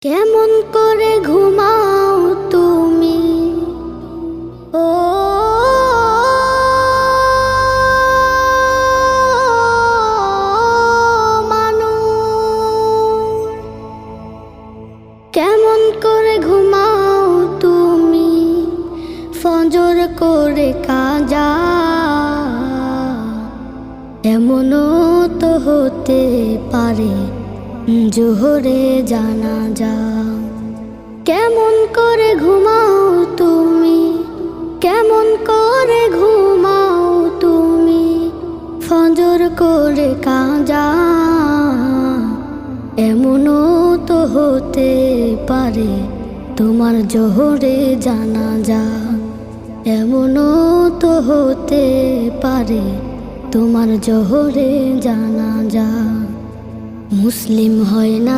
কেমন করে ঘুমাও তুমি ও মানুষ, কেমন করে ঘুমাও তুমি ফজর করে কাজা। এমনও তো হতে পারে জোহরে জানাজা। কেমন করে ঘুমাও তুমি, কেমন করে ঘুমাও তুমি ফজর করে কাজা। এমনও তো হতে পারে তোমার জোহরে জানাজা। এমনও তো হতে পারে তোমার জোহরে জানাজা। মুসলিম হয় না